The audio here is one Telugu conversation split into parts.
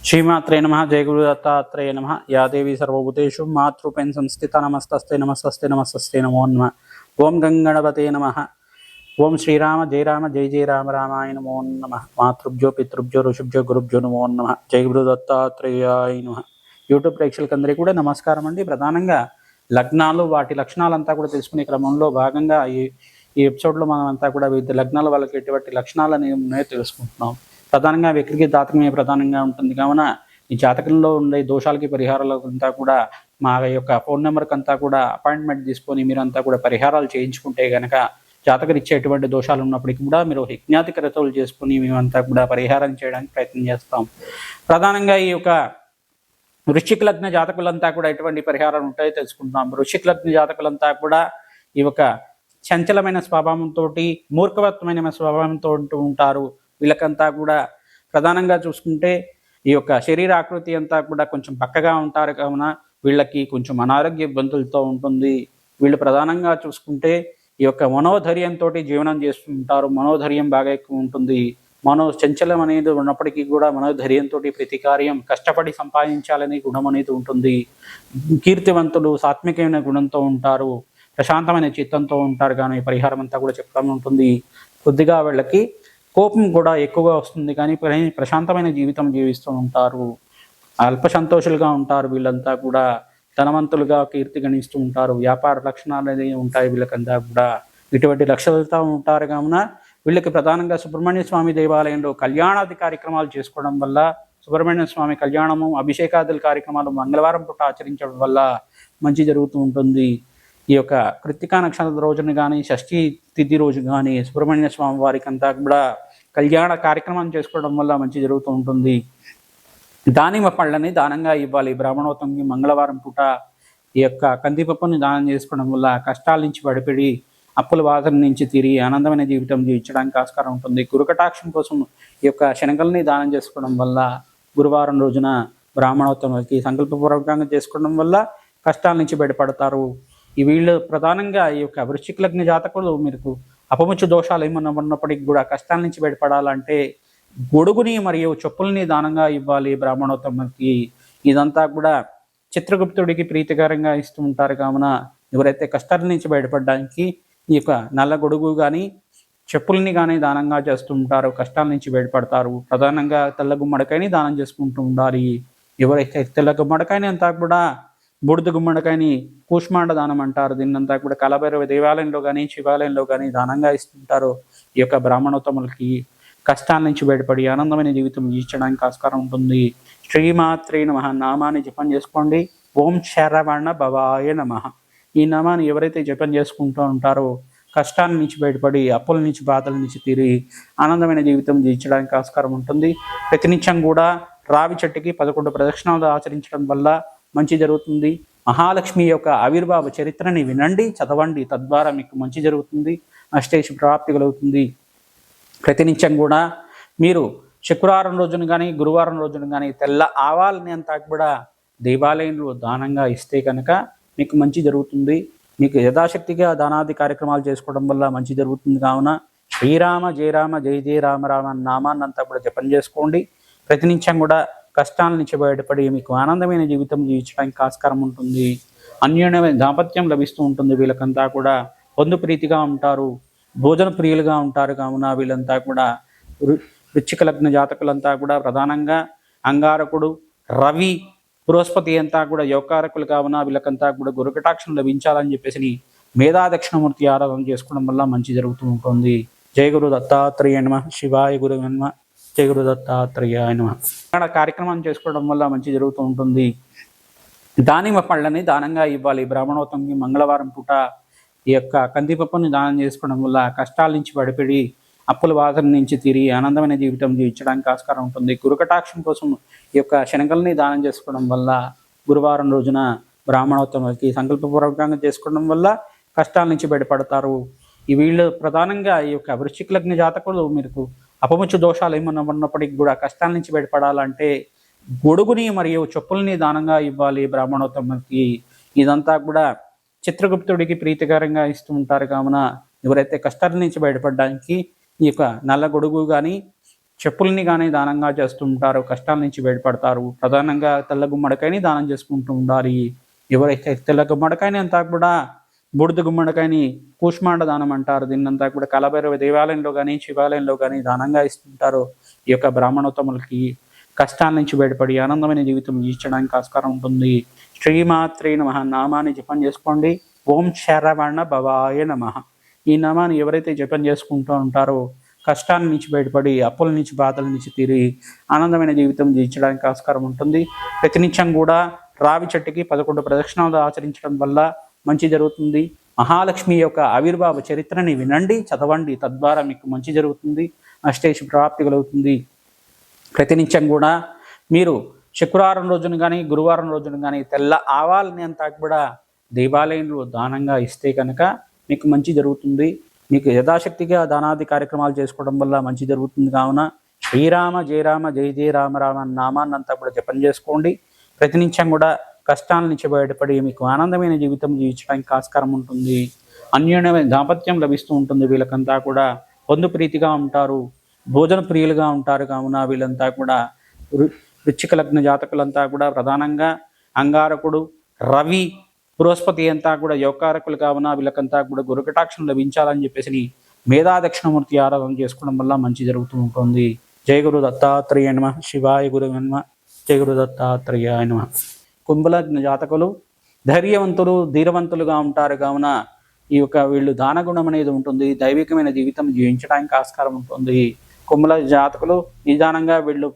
श्रीमात्रे नमः। जय गुरु दत्तात्रेय नमः। या देवी सर्वभूतेषु मातृपेन संस्थिता नमस्तस्ते नमस्तस्ते नमस्तस्ते नमो नमः। ओम गंगणपते नमः। ओम श्रीराम जय राम जय जय राम रामाय नमो नमः। मातृभ्यो पितृभ्यो ऋषिभ्यो गुरुभ्यो नमो नमः। जय गुरु दत्तात्రేయాయ నమః। యూట్యూబ్ ప్రేక్షకులందరికీ కూడా నమస్కారం అండి. ప్రధానంగా లగ్నాలు వాటి లక్షణాలంతా కూడా తెలుసుకునే క్రమంలో భాగంగా ఈ ఎపిసోడ్లో మనం అంతా కూడా వివిధ లగ్నాల వాళ్ళకి ఎటువంటి లక్షణాలని ఉన్నాయో తెలుసుకుంటున్నాం. ప్రధానంగా వ్యక్తికి జాతకమే ప్రధానంగా ఉంటుంది కావున ఈ జాతకంలో ఉండే దోషాలకి పరిహారాలంతా కూడా మా యొక్క ఫోన్ నెంబర్కి అంతా కూడా అపాయింట్మెంట్ తీసుకొని మీరంతా కూడా పరిహారాలు చేయించుకుంటే కనుక జాతకరీత్యా ఎటువంటి దోషాలు ఉన్నప్పటికీ కూడా మీరు యజ్ఞాతి క్రతువులు చేసుకుని మేమంతా కూడా పరిహారం చేయడానికి ప్రయత్నం చేస్తాం. ప్రధానంగా ఈ యొక్క వృశ్చిక లగ్న జాతకులంతా కూడా ఎటువంటి పరిహారాలు ఉంటాయో తెలుసుకుంటున్నాం. వృశ్చిక లగ్న జాతకులంతా కూడా ఈ యొక్క చంచలమైన స్వభావంతో మూర్ఖవత్వమైన స్వభావంతో ఉంటారు. వీళ్ళకంతా కూడా ప్రధానంగా చూసుకుంటే ఈ యొక్క శరీర ఆకృతి అంతా కూడా కొంచెం పక్కగా ఉంటారు కావున వీళ్ళకి కొంచెం అనారోగ్య ఇబ్బందులతో ఉంటుంది. వీళ్ళు ప్రధానంగా చూసుకుంటే ఈ యొక్క మనోధైర్యంతో జీవనం చేస్తుంటారు. మనోధైర్యం బాగా ఎక్కువ ఉంటుంది. చంచలం అనేది ఉన్నప్పటికీ కూడా మనోధైర్యంతో ప్రతి కార్యం కష్టపడి సంపాదించాలనే గుణం అనేది ఉంటుంది. కీర్తివంతులు సాత్వికమైన గుణంతో ఉంటారు. ప్రశాంతమైన చిత్తంతో ఉంటారు. కానీ పరిహారం అంతా కూడా చెప్పడం ఉంటుంది. కొద్దిగా వీళ్ళకి కోపం కూడా ఎక్కువగా వస్తుంది, కానీ ప్రశాంతమైన జీవితం జీవిస్తూ ఉంటారు. అల్ప సంతోషులుగా ఉంటారు. వీళ్ళంతా కూడా ధనవంతులుగా కీర్తి గణిస్తూ ఉంటారు. వ్యాపార లక్షణాలు అనేవి ఉంటాయి వీళ్ళకంతా కూడా. ఇటువంటి లక్షణాలతో ఉంటారు కావున వీళ్ళకి ప్రధానంగా సుబ్రహ్మణ్య స్వామి దేవాలయంలో కళ్యాణాది కార్యక్రమాలు చేసుకోవడం వల్ల, సుబ్రహ్మణ్య స్వామి కళ్యాణము అభిషేకాదుల కార్యక్రమాలు మంగళవారం పూట ఆచరించడం వల్ల మంచి జరుగుతూ ఉంటుంది. ఈ యొక్క కృత్తికా నక్షత్ర రోజున కానీ షష్ఠీ తిథి రోజు కానీ సుబ్రహ్మణ్య స్వామి వారికి అంతా కూడా కళ్యాణ కార్యక్రమం చేసుకోవడం వల్ల మంచి జరుగుతూ ఉంటుంది. దానిమ్మ పళ్ళని దానంగా ఇవ్వాలి. బ్రాహ్మణోత్తంకి మంగళవారం పూట ఈ యొక్క కందిపప్పుని దానం చేసుకోవడం వల్ల కష్టాల నుంచి బడిపడి అప్పుల బాధల నుంచి తిరిగి ఆనందమైన జీవితం జీవించడానికి ఆస్కారం ఉంటుంది. గురుకటాక్షం కోసం ఈ యొక్క శనగల్ని దానం చేసుకోవడం వల్ల, గురువారం రోజున బ్రాహ్మణోత్తములకి సంకల్పపూర్వకంగా చేసుకోవడం వల్ల కష్టాల నుంచి బయటపడతారు. ఈ వీళ్ళు ప్రధానంగా ఈ యొక్క వృశ్చిక లగ్న జాతకులు మీకు అపముచ్చు దోషాలు ఏమన్నా ఉన్నప్పటికీ కూడా కష్టాల నుంచి బయటపడాలంటే గొడుగుని మరియు చెప్పుల్ని దానంగా ఇవ్వాలి బ్రాహ్మణోత్తములకి. ఇదంతా కూడా చిత్రగుప్తుడికి ప్రీతికరంగా ఇస్తూ ఉంటారు కావున ఎవరైతే కష్టాల నుంచి బయటపడడానికి ఈ యొక్క నల్ల గొడుగు కానీ చెప్పుల్ని కానీ దానంగా చేస్తూ ఉంటారు, కష్టాల నుంచి బయటపడతారు. ప్రధానంగా తెల్ల గుమ్మడికాయని దానం చేసుకుంటూ ఉండాలి. ఎవరైతే తెల్ల గుమ్మడికాయని అంతా కూడా బూడిద గుమ్మడికాయని కూష్మాండ దానం అంటారు. దీన్నంతా కూడా కలభైరవ దేవాలయంలో కానీ శివాలయంలో కానీ దానంగా ఇస్తుంటారు. ఈ యొక్క బ్రాహ్మణోత్తములకి కష్టాల నుంచి బయటపడి ఆనందమైన జీవితం జీవించడానికి ఆస్కారం ఉంటుంది. శ్రీమాత్రే నమః నామాన్ని జపం చేసుకోండి. ఓం శరవణ భవాయ నమః. ఈ నామాన్ని ఎవరైతే జపం చేసుకుంటూ ఉంటారో కష్టాల నుంచి బయటపడి అప్పుల నుంచి బాధల నుంచి తిరిగి ఆనందమైన జీవితం జీవించడానికి ఆస్కారం ఉంటుంది. ప్రతినిత్యం కూడా రావి చెట్టుకి 11 ప్రదక్షిణాలు ఆచరించడం వల్ల మంచి జరుగుతుంది. మహాలక్ష్మి యొక్క ఆవిర్భావ చరిత్రని వినండి, చదవండి. తద్వారా మీకు మంచి జరుగుతుంది, అష్టేషు ప్రాప్తి కలుగుతుంది. ప్రతినిత్యం కూడా మీరు శుక్రవారం రోజున కానీ గురువారం రోజున కానీ తెల్ల ఆవాలని అంతా కూడా దేవాలయంలో దానంగా ఇస్తే కనుక మీకు మంచి జరుగుతుంది. మీకు యథాశక్తిగా దానాది కార్యక్రమాలు చేసుకోవడం వల్ల మంచి జరుగుతుంది. కావున శ్రీరామ జయ రామ జయ జయ రామ రామ నామాన్ని అంతా కూడా జపం చేసుకోండి. ప్రతినిత్యం కూడా కష్టాల నుంచి బయటపడి మీకు ఆనందమైన జీవితం జీవించడానికి ఆస్కారం ఉంటుంది. అన్యోన్యమైన దాంపత్యం లభిస్తూ ఉంటుంది. వీళ్ళకంతా కూడా బంధు ప్రీతిగా ఉంటారు, భోజన ప్రియులుగా ఉంటారు. కావున వీళ్ళంతా కూడా వృశ్చిక లగ్న జాతకులంతా కూడా ప్రధానంగా అంగారకుడు, రవి, బృహస్పతి అంతా కూడా యోగకారకులు. కావున వీళ్ళకంతా కూడా గురుకటాక్షం లభించాలని చెప్పేసి మేధా దక్షిణమూర్తి ఆరాధన చేసుకోవడం వల్ల మంచి జరుగుతూ ఉంటుంది. జయ గురు దత్తాత్రేయ నమః. శివాయ గురు నమః. జయ గురు దత్తాత్రేయాయ నమః. ఇక్కడ కార్యక్రమం చేసుకోవడం వల్ల మంచి జరుగుతూ ఉంటుంది. దానిమ్మ పళ్ళని దానంగా ఇవ్వాలి. బ్రాహ్మణోత్తంకి మంగళవారం పూట ఈ యొక్క కందిపప్పుని దానం చేసుకోవడం వల్ల కష్టాల నుంచి బడిపడి అప్పుల బాధల నుంచి తిరిగి ఆనందమైన జీవితం జీవించడానికి ఆస్కారం ఉంటుంది. గురుకటాక్షం కోసం ఈ యొక్క శనగల్ని దానం చేసుకోవడం వల్ల, గురువారం రోజున బ్రాహ్మణోత్తములకి సంకల్పపూర్వకంగా చేసుకోవడం వల్ల కష్టాల నుంచి బయటపడతారు. ఈ వీళ్ళు ప్రధానంగా ఈ యొక్క వృశ్చిక లగ్న జాతకులు మీకు అపముచ్చు దోషాలు ఏమన్నా ఉన్నప్పటికీ కూడా కష్టాల నుంచి బయటపడాలంటే గొడుగుని మరియు చెప్పుల్ని దానంగా ఇవ్వాలి బ్రాహ్మణోత్తములకి. ఇదంతా కూడా చిత్రగుప్తుడికి ప్రీతికరంగా ఇస్తూ ఉంటారు కావున ఎవరైతే కష్టాల నుంచి బయటపడడానికి ఈ యొక్క నల్ల గొడుగు కానీ చెప్పుల్ని కానీ దానంగా చేస్తూ ఉంటారు, కష్టాల నుంచి బయటపడతారు. ప్రధానంగా తెల్ల గుమ్మడికాయని దానం చేసుకుంటూ ఉండాలి. ఎవరైతే తెల్ల గుమ్మడికాయని అంతా కూడా బూడిద గుమ్మడికాయని కూష్మాండ దానం అంటారు. దీన్నంతా కూడా కలభైరవ దేవాలయంలో కానీ శివాలయంలో కానీ దానంగా ఇస్తుంటారు. ఈ యొక్క బ్రాహ్మణోత్తములకి కష్టాల నుంచి బయటపడి ఆనందమైన జీవితం జీవించడానికి ఆస్కారం ఉంటుంది. శ్రీమాత్రే నమః నామాన్ని జపం చేసుకోండి. ఓం శరవణ భవాయ నమః. ఈ నామాన్ని ఎవరైతే జపం చేసుకుంటూ ఉంటారో కష్టాల నుంచి బయటపడి అప్పుల నుంచి బాధల నుంచి తీరి ఆనందమైన జీవితం జీవించడానికి ఆస్కారం ఉంటుంది. ప్రతినిత్యం కూడా రావి చెట్టుకి 11 ప్రదక్షిణాలు ఆచరించడం వల్ల మంచి జరుగుతుంది. మహాలక్ష్మి యొక్క ఆవిర్భావ చరిత్రని వినండి, చదవండి. తద్వారా మీకు మంచి జరుగుతుంది, అష్టైష ప్రాప్తి కలుగుతుంది. ప్రతినిత్యం కూడా మీరు శుక్రవారం రోజున కానీ గురువారం రోజున కానీ తెల్ల ఆవాలని అంతా కూడా దేవాలయంలో దానంగా ఇస్తే కనుక మీకు మంచి జరుగుతుంది. మీకు యథాశక్తిగా దానాది కార్యక్రమాలు చేసుకోవడం వల్ల మంచి జరుగుతుంది. కావున శ్రీరామ జయ రామ జయ జయ రామ రామ నామాన్ని అంతా కూడా జపం చేసుకోండి. ప్రతినిత్యం కూడా కష్టాల నుంచి బయటపడి మీకు ఆనందమైన జీవితం జీవించడానికి ఆస్కారం ఉంటుంది. అన్యోన్యమైన దాంపత్యం లభిస్తూ ఉంటుంది. వీళ్ళకంతా కూడా పొందు ప్రీతిగా ఉంటారు, భోజన ప్రియులుగా ఉంటారు. కావున వీళ్ళంతా కూడా వృశ్చిక లగ్న జాతకులంతా కూడా ప్రధానంగా అంగారకుడు, రవి, బృహస్పతి అంతా కూడా యోగకారకులు. కావున వీళ్ళకంతా కూడా గురుకటాక్షం లభించాలని చెప్పేసి మేధా దక్షిణమూర్తి ఆరాధన చేసుకోవడం వల్ల మంచి జరుగుతూ ఉంటుంది. జయ గురు దత్తాత్రేయ నమః. శివాయ గురు నమః. జయ గురు దత్తాత్రేయాయ నమః. కుంభలగ్న జాతకులు ధైర్యవంతులు, ధీరవంతులుగా ఉంటారు. కావున ఈ యొక్క వీళ్ళు దానగుణం అనేది ఉంటుంది. దైవికమైన జీవితం జీవించడానికి ఆస్కారం ఉంటుంది. కుంభల జాతకులు నిదానంగా వీళ్ళు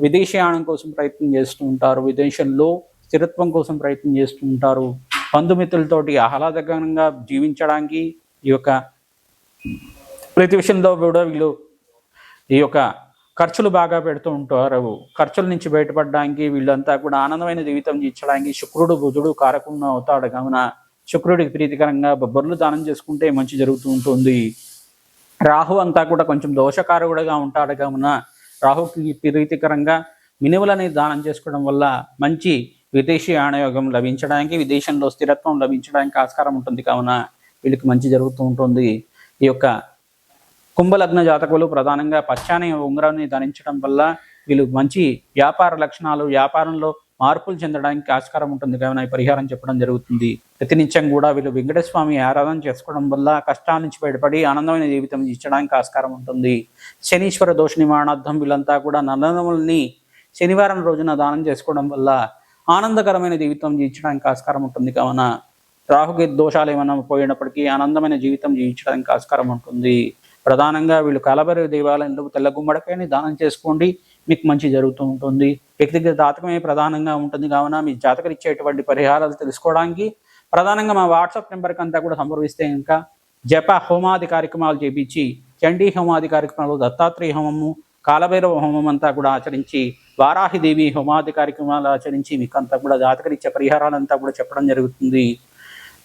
విదేశీయానం కోసం ప్రయత్నం చేస్తూ ఉంటారు. విదేశంలో స్థిరత్వం కోసం ప్రయత్నం చేస్తూ ఉంటారు. బంధుమిత్రులతోటి ఆహ్లాదకరంగా జీవించడానికి ఈ యొక్క ప్రతి విషయంలో కూడా వీళ్ళు ఈ యొక్క ఖర్చులు బాగా పెడుతూ ఉంటారు. ఖర్చుల నుంచి బయటపడడానికి వీళ్ళంతా కూడా ఆనందమైన జీవితం జీవించడానికి శుక్రుడు బుధుడు కారకుండా అవుతాడు. కావున శుక్రుడికి ప్రీతికరంగా బొబ్బర్లు దానం చేసుకుంటే మంచి జరుగుతూ ఉంటుంది. రాహు అంతా కూడా కొంచెం దోషకారకుడుగా ఉంటాడు. కావున రాహుకి ప్రీతికరంగా మినుములని దానం చేసుకోవడం వల్ల మంచి విదేశీ ఆనయోగం లభించడానికి, విదేశంలో స్థిరత్వం లభించడానికి ఆస్కారం ఉంటుంది. కావున వీళ్ళకి మంచి జరుగుతూ ఉంటుంది. ఈ యొక్క కుంభలగ్న జాతకులు ప్రధానంగా పచ్చాని ఉంగరాన్ని ధరించడం వల్ల వీళ్ళు మంచి వ్యాపార లక్షణాలు, వ్యాపారంలో మార్పులు చెందడానికి ఆస్కారం ఉంటుంది. కావున ఈ పరిహారం చెప్పడం జరుగుతుంది. ప్రతినిత్యం కూడా వీళ్ళు వెంకటేశ్వర స్వామి ఆరాధన చేసుకోవడం వల్ల కష్టాల నుంచి బయటపడి ఆనందమైన జీవితం ఇచ్చడానికి ఆస్కారం ఉంటుంది. శనీశ్వర దోష నివారణార్థం వీళ్ళంతా కూడా నల్లనములని శనివారం రోజున దానం చేసుకోవడం వల్ల ఆనందకరమైన జీవితం జీవించడానికి ఆస్కారం ఉంటుంది. కావున రాహుకి దోషాలు ఏమైనా పోయినప్పటికీ ఆనందమైన జీవితం జీవించడానికి ఆస్కారం ఉంటుంది. ప్రధానంగా వీళ్ళు కలభైరవ దేవాలయంలో తెల్ల గుమ్మడికాయని దానం చేసుకోండి, మీకు మంచి జరుగుతూ ఉంటుంది. వ్యక్తిగత జాతకమే ప్రధానంగా ఉంటుంది. కావున మీ జాతకం ఇచ్చేటువంటి పరిహారాలు తెలుసుకోవడానికి ప్రధానంగా మా వాట్సాప్ నెంబర్కి అంతా కూడా సంప్రదిస్తే ఇంకా జప హోమాది కార్యక్రమాలు చేపించి చండీ హోమాది కార్యక్రమాలు, దత్తాత్రేయ హోమము, కాలభైరవ హోమం అంతా కూడా ఆచరించి, వారాహిదేవి హోమాది కార్యక్రమాలు ఆచరించి మీకు అంతా కూడా జాతకరీత్యా పరిహారాలంతా కూడా చెప్పడం జరుగుతుంది.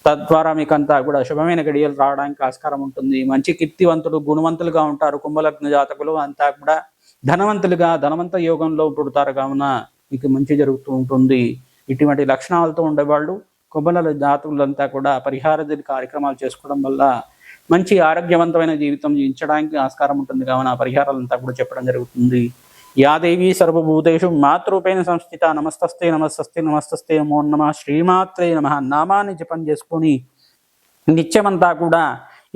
తద్వారా మీకంతా కూడా శుభమైన గడియలు రావడానికి ఆస్కారం ఉంటుంది. మంచి కీర్తివంతులు, గుణవంతులుగా ఉంటారు. కుంభలగ్న జాతకులు అంతా కూడా ధనవంతులుగా ధనవంత యోగంలో పుడతారు. కావున మీకు మంచి జరుగుతూ ఉంటుంది. ఇటువంటి లక్షణాలతో ఉండేవాళ్ళు కుంభల జాతకులంతా కూడా పరిహార కార్యక్రమాలు చేసుకోవడం వల్ల మంచి ఆరోగ్యవంతమైన జీవితం జీవించడానికి ఆస్కారం ఉంటుంది. కావున పరిహారాలంతా కూడా చెప్పడం జరుగుతుంది. యాదేవి సర్వభూతేషు మాతృపేణ సంస్థిత. నమస్తస్తే నమస్తస్తే నమస్తస్తే నమో నమః. శ్రీమాత్రే నమః నామాన్ని జపం చేసుకొని నిత్యమంతా కూడా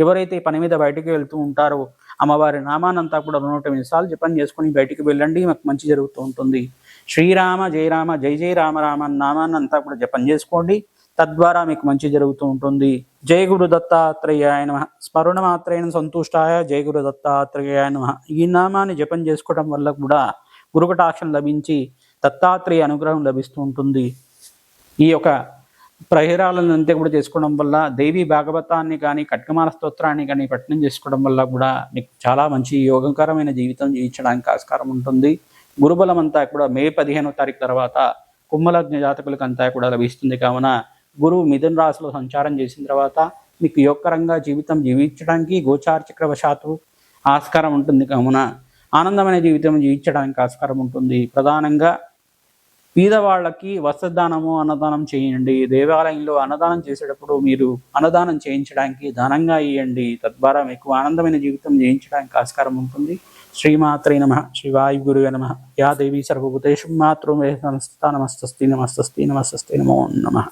ఎవరైతే పని మీద బయటికి వెళ్తూ ఉంటారో అమ్మవారి నామానంతా కూడా 108 సార్లు జపం చేసుకొని బయటికి వెళ్ళండి, మాకు మంచి జరుగుతూ ఉంటుంది. శ్రీరామ జయ రామ జయ జయ రామ రామ నామాన్ని అంతా కూడా జపం చేసుకోండి. తద్వారా మీకు మంచి జరుగుతూ ఉంటుంది. జయ గురు దత్తాత్రేయాయ నమః. స్మరణ మాత్రేణ సంతుష్టాయ జయ గురు దత్తాత్రేయాయ నమః. ఈ నామాన్ని జపం చేసుకోవడం వల్ల కూడా గురుకటాక్షం లభించి దత్తాత్రేయ అనుగ్రహం లభిస్తూ ఉంటుంది. ఈ యొక్క పరిహారాలను అంతే కూడా చేసుకోవడం వల్ల దేవి భాగవతాన్ని కానీ ఖడ్గమాల స్తోత్రాన్ని కానీ పఠనం చేసుకోవడం వల్ల కూడా మీకు చాలా మంచి యోగకరమైన జీవితం జీవించడానికి ఆస్కారం ఉంటుంది. గురుబలం అంతా కూడా మే 15వ తారీఖు తర్వాత కుంభలగ్న జాతకులకు అంతా కూడా లభిస్తుంది. కావున గురువు మిథున రాశిలో సంచారం చేసిన తర్వాత మీకు యోగకరంగా జీవితం జీవించడానికి గోచార చక్రవశాత్తు ఆస్కారం ఉంటుంది. కావున ఆనందమైన జీవితం జీవించడానికి ఆస్కారం ఉంటుంది. ప్రధానంగా పేదవాళ్ళకి వస్త్రదానము, అన్నదానం చేయండి. దేవాలయంలో అన్నదానం చేసేటప్పుడు మీరు అన్నదానం చేయించడానికి దానంగా ఇవ్వండి. తద్వారా మీకు ఆనందమైన జీవితం జీవించడానికి ఆస్కారం ఉంటుంది. శ్రీమాత్రే నమః శ్రీవాయుగురువే నమః యా దేవీ సర్వభూతేషు మాతృమే సంస్థితా నమస్తస్తే నమస్తస్తే నమస్తస్తే నమో నమః